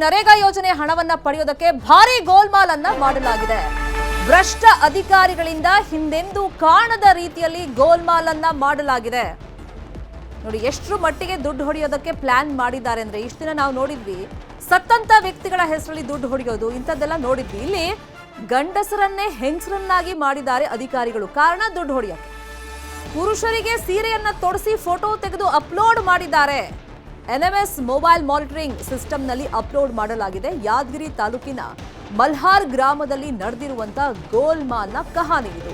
ನರೇಗಾ ಯೋಜನೆ ಹಣವನ್ನ ಪಡೆಯೋದಕ್ಕೆ ಭಾರಿ ಗೋಲ್ಮಾಲ್ ಅನ್ನ ಮಾಡಲಾಗಿದೆ. ಭ್ರಷ್ಟ ಅಧಿಕಾರಿಗಳಿಂದ ಹಿಂದೆಂದೂ ಕಾಣದ ರೀತಿಯಲ್ಲಿ ಗೋಲ್ಮಾಲ್ ಅನ್ನ ಮಾಡಲಾಗಿದೆ. ನೋಡಿ ಎಷ್ಟರ ಮಟ್ಟಿಗೆ ದುಡ್ಡು ಹೊಡೆಯೋದಕ್ಕೆ ಪ್ಲಾನ್ ಮಾಡಿದ್ದಾರೆ ಅಂದ್ರೆ ಇಷ್ಟು ದಿನ ನಾವು ನೋಡಿದ್ವಿ ಸತ್ತಂತ ವ್ಯಕ್ತಿಗಳ ಹೆಸರಲ್ಲಿ ದುಡ್ಡು ಹೊಡೆಯೋದು ಇಂಥದ್ದೆಲ್ಲ ನೋಡಿದ್ವಿ. ಇಲ್ಲಿ ಗಂಡಸರನ್ನೇ ಹೆಂಗಸರನ್ನಾಗಿ ಮಾಡಿದ್ದಾರೆ ಅಧಿಕಾರಿಗಳು. ಕಾರಣ ದುಡ್ಡು ಹೊಡೆಯೋಕೆ. ಪುರುಷರಿಗೆ ಸೀರೆಯನ್ನ ತೊಡಿಸಿ ಫೋಟೋ ತೆಗೆದು ಅಪ್ಲೋಡ್ ಮಾಡಿದ್ದಾರೆ. NMS ಮೊಬೈಲ್ ಮಾನಿಟರಿಂಗ್ ಸಿಸ್ಟಂನಲ್ಲಿ ಅಪ್ಲೋಡ್ ಮಾಡಲಾಗಿದೆ. ಯಾದಗಿರಿ ತಾಲೂಕಿನ ಮಲ್ಹಾರ್ ಗ್ರಾಮದಲ್ಲಿ ನಡೆದಿರುವಂತಹ ಗೋಲ್ಮಾಲ್ನ ಕಹಾನಿ ಇದು.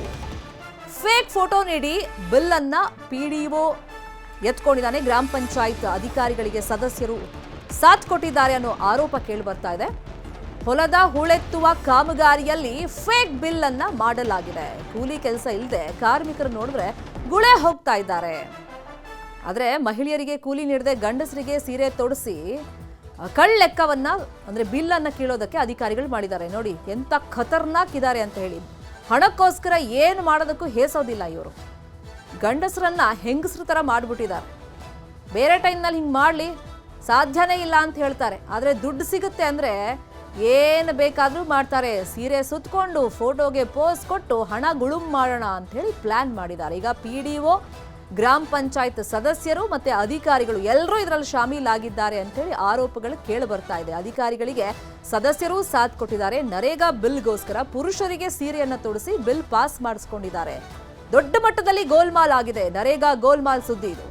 ಫೇಕ್ ಫೋಟೋ ನೀಡಿ ಬಿಲ್ ಅನ್ನ PDO ಎತ್ಕೊಂಡಿದ್ದಾನೆ. ಗ್ರಾಮ ಪಂಚಾಯತ್ ಅಧಿಕಾರಿಗಳಿಗೆ ಸದಸ್ಯರು ಸಾಥ್ ಕೊಟ್ಟಿದ್ದಾರೆ ಅನ್ನೋ ಆರೋಪ ಕೇಳಿ ಬರ್ತಾ ಇದೆ. ಹೊಲದ ಹೂಳೆತ್ತುವ ಕಾಮಗಾರಿಯಲ್ಲಿ ಫೇಕ್ ಬಿಲ್ ಅನ್ನ ಮಾಡಲಾಗಿದೆ. ಕೂಲಿ ಕೆಲಸ ಇಲ್ಲದೆ ಕಾರ್ಮಿಕರು ನೋಡಿದ್ರೆ ಗುಳೆ ಹೋಗ್ತಾ ಇದ್ದಾರೆ. ಆದರೆ ಮಹಿಳೆಯರಿಗೆ ಕೂಲಿ ನೀಡದೆ ಗಂಡಸರಿಗೆ ಸೀರೆ ತೊಡಿಸಿ ಲೆಕ್ಕವನ್ನ ಅಂದ್ರೆ ಬಿಲ್ ಅನ್ನ ಕೀಳೋದಕ್ಕೆ ಅಧಿಕಾರಿಗಳು ಮಾಡಿದ್ದಾರೆ. ನೋಡಿ ಎಂತ ಖತರ್ನಾಕ್ ಇದ್ದಾರೆ ಅಂತ ಹೇಳಿ. ಹಣಕ್ಕೋಸ್ಕರ ಏನು ಮಾಡೋದಕ್ಕೂ ಹೇಸೋದಿಲ್ಲ ಇವರು. ಗಂಡಸರನ್ನ ಹೆಂಗಸರ ತರ ಮಾಡ್ಬಿಟ್ಟಿದ್ದಾರೆ. ಬೇರೆ ಟೈಮ್ನಲ್ಲಿ ಹಿಂಗೆ ಮಾಡಲಿ ಸಾಧ್ಯನೇ ಇಲ್ಲ ಅಂತ ಹೇಳ್ತಾರೆ. ಆದರೆ ದುಡ್ಡು ಸಿಗುತ್ತೆ ಅಂದ್ರೆ ಏನು ಬೇಕಾದರೂ ಮಾಡ್ತಾರೆ. ಸೀರೆ ಸುತ್ತಕೊಂಡು ಫೋಟೋಗೆ ಪೋಸ್ ಕೊಟ್ಟು ಹಣ ಗುಳುಂ ಮಾಡೋಣ ಅಂತ ಹೇಳಿ ಪ್ಲಾನ್ ಮಾಡಿದ್ದಾರೆ. ಈಗ PDO, ಗ್ರಾಮ ಪಂಚಾಯತ್ ಸದಸ್ಯರು ಮತ್ತೆ ಅಧಿಕಾರಿಗಳು ಎಲ್ಲರೂ ಇದರಲ್ಲಿ ಶಾಮೀಲಾಗಿದ್ದಾರೆ ಅಂತ ಹೇಳಿ ಆರೋಪಗಳು ಕೇಳಿ ಬರ್ತಾ ಇದೆ. ಅಧಿಕಾರಿಗಳಿಗೆ ಸದಸ್ಯರು ಸಾಥ್ ಕೊಟ್ಟಿದ್ದಾರೆ. ನರೇಗಾ ಬಿಲ್ಗೋಸ್ಕರ ಪುರುಷರಿಗೆ ಸೀರೆಯನ್ನ ತೊಡಿಸಿ ಬಿಲ್ ಪಾಸ್ ಮಾಡಿಸ್ಕೊಂಡಿದ್ದಾರೆ. ದೊಡ್ಡ ಮಟ್ಟದಲ್ಲಿ ಗೋಲ್ಮಾಲ್ ಆಗಿದೆ. ನರೇಗಾ ಗೋಲ್ಮಾಲ್ ಸುದ್ದಿ ಇದು.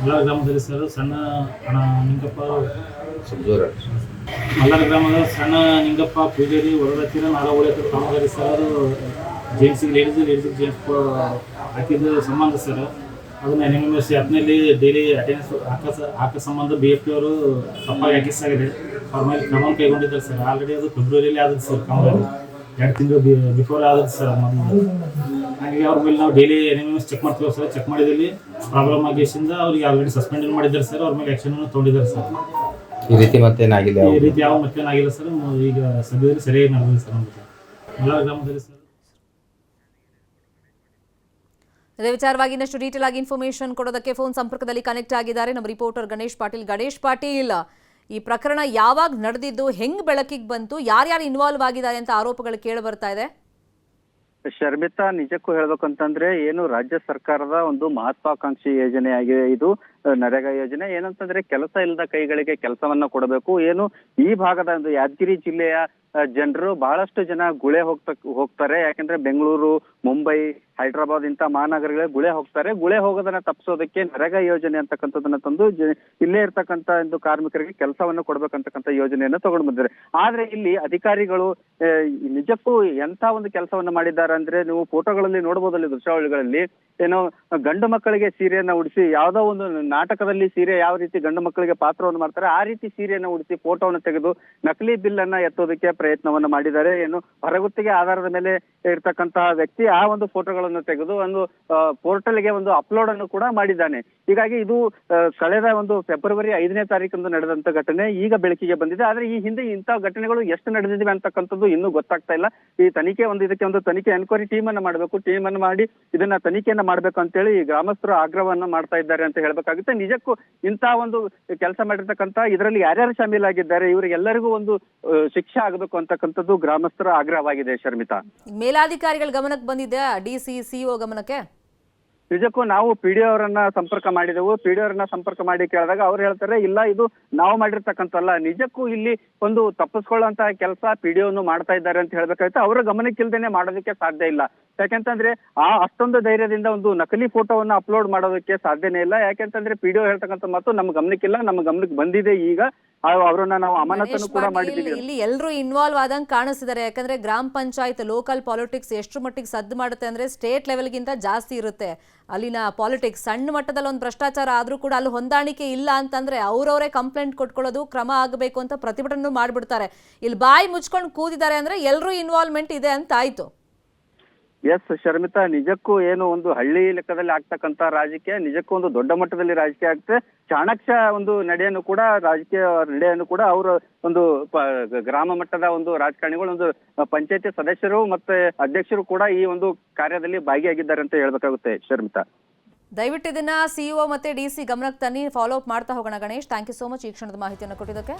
ಮಲ್ಲಾರ ಗ್ರಾಮದಲ್ಲಿ ಸರ್ ಸಣ್ಣ ನಿಂಗಪ್ಪ ಮಲ್ಲಾರ ಗ್ರಾಮದ ಸಣ್ಣ ನಿಂಗಪ್ಪ ಪೂಜಾರಿ ಹೊರಡತ್ತಿರ ನಾಳ ಉಳಿಯತ್ತ ಕಾಮಗಾರಿ ಸರ್ ಜೆಂಟ್ಸಿಗೆ ಲೇಡೀಸಿಗೆ ಜೆಂಟ್ಸ್ ಹಾಕಿದ ಸಂಬಂಧ ಸರ್ ಅದನ್ನ NMS ಆ್ಯಪ್ನಲ್ಲಿ ಡೈಲಿ ಅಟೆಂಡೆನ್ಸ್ ಹಾಕೋ ಸಂಬಂಧ BFP ಅವರು ತಪ್ಪಾಗಿ ಹಾಕಿಸಾಗಿದೆ. ಅವ್ರ ಮೇಲೆ ಕ್ರಮ ಕೈಗೊಂಡಿದ್ದಾರೆ ಸರ್. ಆಲ್ರೆಡಿ ಅದು ಫೆಬ್ರವರಿಯಲ್ಲಿ ಆದದ್ದು ಸರ್ ಕಾಮಗಾರಿ. 2 ತಿಂಗಳು ಬಿಫೋರ್ ಆದದ್ದು ಸರ್ ಮೊದಲು. ಹಾಗಾಗಿ ಅವ್ರ ಮೇಲೆ ನಾವು ಡೈಲಿ NMS ಚೆಕ್ ಮಾಡ್ತೀವಿ ಸರ್. ಚೆಕ್ ಮಾಡಿದಲ್ಲಿ ಪ್ರಾಬ್ಲಮ್ ಆಗಿಸಿಂದ ಅವ್ರಿಗೆ ಆಲ್ರೆಡಿ ಸಸ್ಪೆಂಡ್ ಮಾಡಿದ್ದಾರೆ ಸರ್. ಅವ್ರ ಮೇಲೆ ಆ್ಯಕ್ಷನ್ ತೊಗೊಂಡಿದ್ದಾರೆ ಸರ್. ಈ ರೀತಿ ಮತ್ತೇನಾಗಿಲ್ಲ, ಈ ರೀತಿ ಯಾವ ಮತ್ತೇನಾಗಿಲ್ಲ ಸರ್. ಈಗ ಸದ್ಯದಲ್ಲಿ ಸರಿಯಾಗಿ ನಡೆದಿದೆ ಸರ್ ನಮಗೆ ಮಲ್ಲಾರ ಗ್ರಾಮದಲ್ಲಿ ಸರ್. ಇದೇ ವಿಚಾರವಾಗಿ ಇನ್ನಷ್ಟು ಡೀಟೇಲ್ ಆಗಿ ಇನ್ಫಾರ್ಮೇಶನ್ ಕೊಡೋದಕ್ಕೆ ಫೋನ್ ಸಂಪರ್ಕದಲ್ಲಿ ಕನೆಕ್ಟ್ ಆಗಿದ್ದಾರೆ ನಮ್ಮ ರಿಪೋರ್ಟರ್ ಗಣೇಶ್ ಪಾಟೀಲ್. ಗಣೇಶ್ ಪಾಟೀಲ್, ಈ ಪ್ರಕರಣ ಯಾವಾಗ ನಡೆದಿದ್ದು, ಹೆಂಗ್ ಬೆಳಕಿಗೆ ಬಂತು, ಯಾರ್ಯಾರು ಇನ್ವಾಲ್ವ್ ಆಗಿದ್ದಾರೆ ಅಂತ ಆರೋಪಗಳು ಕೇಳಿ ಬರ್ತಾ ಇದೆ? ಶರ್ಮಿತಾ, ನಿಜಕ್ಕೂ ಹೇಳ್ಬೇಕಂತಂದ್ರೆ ಏನು ರಾಜ್ಯ ಸರ್ಕಾರದ ಒಂದು ಮಹತ್ವಾಕಾಂಕ್ಷಿ ಯೋಜನೆ ಆಗಿದೆ ಇದು ನರೇಗಾ ಯೋಜನೆ. ಏನಂತಂದ್ರೆ ಕೆಲಸ ಇಲ್ಲದ ಕೈಗಳಿಗೆ ಕೆಲಸವನ್ನ ಕೊಡಬೇಕು. ಏನು ಈ ಭಾಗದ ಒಂದು ಯಾದಗಿರಿ ಜಿಲ್ಲೆಯ ಜನರು ಬಹಳಷ್ಟು ಜನ ಗುಳೆ ಹೋಗ್ತಾರೆ. ಯಾಕಂದ್ರೆ ಬೆಂಗಳೂರು, ಮುಂಬೈ, ಹೈದರಾಬಾದ್ ಇಂಥ ಮಹಾನಗರಗಳಿಗೆ ಗುಳೆ ಹೋಗ್ತಾರೆ. ಗುಳೆ ಹೋಗೋದನ್ನ ತಪ್ಪಿಸೋದಕ್ಕೆ ನರೇಗಾ ಯೋಜನೆ ಅಂತಕ್ಕಂಥದನ್ನ ತಂದು ಇಲ್ಲೇ ಇರ್ತಕ್ಕಂಥ ಒಂದು ಕಾರ್ಮಿಕರಿಗೆ ಕೆಲಸವನ್ನ ಕೊಡ್ಬೇಕಂತಕ್ಕಂಥ ಯೋಜನೆಯನ್ನ ತಗೊಂಡು ಬಂದಿದ್ದಾರೆ. ಆದ್ರೆ ಇಲ್ಲಿ ಅಧಿಕಾರಿಗಳು ನಿಜಕ್ಕೂ ಎಂತ ಒಂದು ಕೆಲಸವನ್ನ ಮಾಡಿದ್ದಾರೆ ಅಂದ್ರೆ ನೀವು ಫೋಟೋಗಳಲ್ಲಿ ನೋಡ್ಬೋದಲ್ಲಿ, ದೃಶ್ಯಾವಳಿಗಳಲ್ಲಿ ಏನೋ ಗಂಡು ಮಕ್ಕಳಿಗೆ ಸೀರೆಯನ್ನ ಉಡಿಸಿ, ಯಾವ್ದೋ ಒಂದು ನಾಟಕದಲ್ಲಿ ಸೀರೆ ಯಾವ ರೀತಿ ಗಂಡು ಮಕ್ಕಳಿಗೆ ಪಾತ್ರವನ್ನು ಮಾಡ್ತಾರೆ ಆ ರೀತಿ ಸೀರೆಯನ್ನ ಉಡಿಸಿ ಫೋಟೋವನ್ನು ತೆಗೆದು ನಕಲಿ ಬಿಲ್ ಅನ್ನ ಎತ್ತೋದಕ್ಕೆ ಪ್ರಯತ್ನವನ್ನ ಮಾಡಿದ್ದಾರೆ. ಏನು ಹೊರಗುತ್ತಿಗೆ ಆಧಾರದ ಮೇಲೆ ಇರ್ತಕ್ಕಂತಹ ವ್ಯಕ್ತಿ ಆ ಒಂದು ಫೋಟೋಗಳನ್ನು ತೆಗೆದು ಒಂದು ಪೋರ್ಟಲ್ಗೆ ಒಂದು ಅಪ್ಲೋಡ್ ಅನ್ನು ಕೂಡ ಮಾಡಿದ್ದಾನೆ. ಹೀಗಾಗಿ ಇದು ಕಳೆದ ಒಂದು ಫೆಬ್ರವರಿ 5ನೇ ತಾರೀಕಂದು ನಡೆದಂತ ಘಟನೆ ಈಗ ಬೆಳಕಿಗೆ ಬಂದಿದೆ. ಆದ್ರೆ ಈ ಹಿಂದೆ ಇಂಥ ಘಟನೆಗಳು ಎಷ್ಟು ನಡೆದಿವೆ ಅಂತಕ್ಕಂಥದ್ದು ಇನ್ನೂ ಗೊತ್ತಾಗ್ತಾ ಇಲ್ಲ. ಈ ತನಿಖೆ ಇದಕ್ಕೆ ಒಂದು ತನಿಖೆ ಎನ್ಕ್ವೈರಿ ಟೀಮ್ ಅನ್ನ ಮಾಡಬೇಕು. ಟೀಮ್ ಅನ್ನು ಮಾಡಿ ಇದನ್ನ ತನಿಖೆಯನ್ನ ಮಾಡ್ಬೇಕು ಅಂತೇಳಿ ಗ್ರಾಮಸ್ಥರು ಆಗ್ರಹವನ್ನ ಮಾಡ್ತಾ ಇದ್ದಾರೆ ಅಂತ ಹೇಳ್ಬೇಕಾಗುತ್ತೆ. ನಿಜಕ್ಕೂ ಇಂತಹ ಒಂದು ಕೆಲಸ ಮಾಡಿರ್ತಕ್ಕಂಥ ಇದರಲ್ಲಿ ಯಾರ್ಯಾರು ಶಾಮೀಲಾಗಿದ್ದಾರೆ ಇವರಿಗೆಲ್ಲರಿಗೂ ಒಂದು ಶಿಕ್ಷೆ ಆಗಬೇಕು ಅಂತಕ್ಕಂಥದ್ದು ಗ್ರಾಮಸ್ಥರ ಆಗ್ರಹವಾಗಿದೆ. ಶರ್ಮಿತಾ, ಮೇಲಾಧಿಕಾರಿಗಳ ಗಮನಕ್ಕೆ ಬಂದಿದೆ, DC, CO ಗಮನಕ್ಕೆ? ನಿಜಕ್ಕೂ ನಾವು PDO ಅವರನ್ನ ಸಂಪರ್ಕ ಮಾಡಿದೆವು. PDO ಅವರನ್ನ ಸಂಪರ್ಕ ಮಾಡಿ ಕೇಳಿದಾಗ ಅವ್ರು ಹೇಳ್ತಾರೆ, ಇಲ್ಲ ಇದು ನಾವು ಮಾಡಿರ್ತಕ್ಕಂಥಲ್ಲ, ನಿಜಕ್ಕೂ ಇಲ್ಲಿ ಒಂದು ತಪ್ಪಿಸ್ಕೊಳ್ಳುವಂತಹ ಕೆಲಸ PDO ಮಾಡ್ತಾ ಇದ್ದಾರೆ ಅಂತ ಹೇಳ್ಬೇಕಾಗುತ್ತೆ. ಅವರ ಗಮನಕ್ಕಿಲ್ದೇನೆ ಮಾಡೋದಕ್ಕೆ ಸಾಧ್ಯ ಇಲ್ಲ. ಯಾಕೆಂತಂದ್ರೆ ಅಷ್ಟೊಂದು ಧೈರ್ಯದಿಂದ ಒಂದು ನಕಲಿ ಫೋಟೋವನ್ನ ಅಪ್ಲೋಡ್ ಮಾಡೋದಕ್ಕೆ ಸಾಧ್ಯನೇ ಇಲ್ಲ. ಯಾಕೆಂತಂದ್ರೆ PDO ಹೇಳ್ತಕ್ಕಂಥ ಮಾತು ನಮ್ಮ ಗಮನಕ್ಕಿಲ್ಲ, ನಮ್ಮ ಗಮನಕ್ಕೆ ಬಂದಿದೆ. ಈಗ ಅವರನ್ನ ನಾವು ಅಮಾನತನ್ನು ಕೂಡ ಮಾಡಿದ್ದೀವಿ. ಇಲ್ಲಿ ಎಲ್ಲರೂ ಇನ್ವಾಲ್ವ್ ಆದಂಗೆ ಕಾಣಿಸ್ತಿದ್ದಾರೆ. ಯಾಕಂದ್ರೆ ಗ್ರಾಮ ಪಂಚಾಯತ್ ಲೋಕಲ್ ಪಾಲಿಟಿಕ್ಸ್ ಎಷ್ಟು ಮಟ್ಟಿಗೆ ಸದ್ದು ಮಾಡುತ್ತೆ ಅಂದ್ರೆ ಸ್ಟೇಟ್ ಲೆವೆಲ್ಗಿಂತ ಜಾಸ್ತಿ ಇರುತ್ತೆ ಅಲ್ಲಿನ ಪಾಲಿಟಿಕ್ಸ್. ಸಣ್ಣ ಮಟ್ಟದಲ್ಲಿ ಒಂದು ಭ್ರಷ್ಟಾಚಾರ ಆದ್ರೂ ಕೂಡ ಅಲ್ಲಿ ಹೊಂದಾಣಿಕೆ ಇಲ್ಲ ಅಂತಂದ್ರೆ ಅವ್ರವರೇ ಕಂಪ್ಲೇಂಟ್ ಕೊಟ್ಕೊಳ್ಳೋದು, ಕ್ರಮ ಆಗಬೇಕು ಅಂತ ಪ್ರತಿಭಟನೆ ಮಾಡ್ಬಿಡ್ತಾರೆ. ಇಲ್ಲಿ ಬಾಯಿ ಮುಚ್ಕೊಂಡು ಕೂದಿದ್ದಾರೆ ಅಂದ್ರೆ ಎಲ್ಲರೂ ಇನ್ವಾಲ್ವ್ಮೆಂಟ್ ಇದೆ ಅಂತ ಆಯ್ತು. ಎಸ್ ಶರ್ಮಿತಾ, ನಿಜಕ್ಕೂ ಏನು ಒಂದು ಹಳ್ಳಿ ಲೆಕ್ಕದಲ್ಲಿ ಆಗ್ತಕ್ಕಂತ ರಾಜಕೀಯ ನಿಜಕ್ಕೂ ಒಂದು ದೊಡ್ಡ ಮಟ್ಟದಲ್ಲಿ ರಾಜಕೀಯ ಆಗ್ತದೆ. ಚಾಣಕ್ಯ ಒಂದು ನಡೆಯನ್ನು ಕೂಡ ರಾಜಕೀಯ ನಡೆಯನ್ನು ಕೂಡ ಅವರು ಒಂದು ಗ್ರಾಮ ಮಟ್ಟದ ಒಂದು ರಾಜಕಾರಣಿಗಳು, ಒಂದು ಪಂಚಾಯತಿ ಸದಸ್ಯರು ಮತ್ತೆ ಅಧ್ಯಕ್ಷರು ಕೂಡ ಈ ಒಂದು ಕಾರ್ಯದಲ್ಲಿ ಭಾಗಿಯಾಗಿದ್ದಾರೆ ಅಂತ ಹೇಳ್ಬೇಕಾಗುತ್ತೆ ಶರ್ಮಿತಾ. ದಯವಿಟ್ಟು ಇದನ್ನ ಸಿಇಒ ಮತ್ತೆ DC ಗಮನಕ್ಕೆ ತನ್ನಿ, ಫಾಲೋ ಅಪ್ ಮಾಡ್ತಾ ಹೋಗೋಣ. Ganesh, thank you so much ಈ ಕ್ಷಣದ ಮಾಹಿತಿಯನ್ನು ಕೊಟ್ಟಿದ್ದಕ್ಕೆ.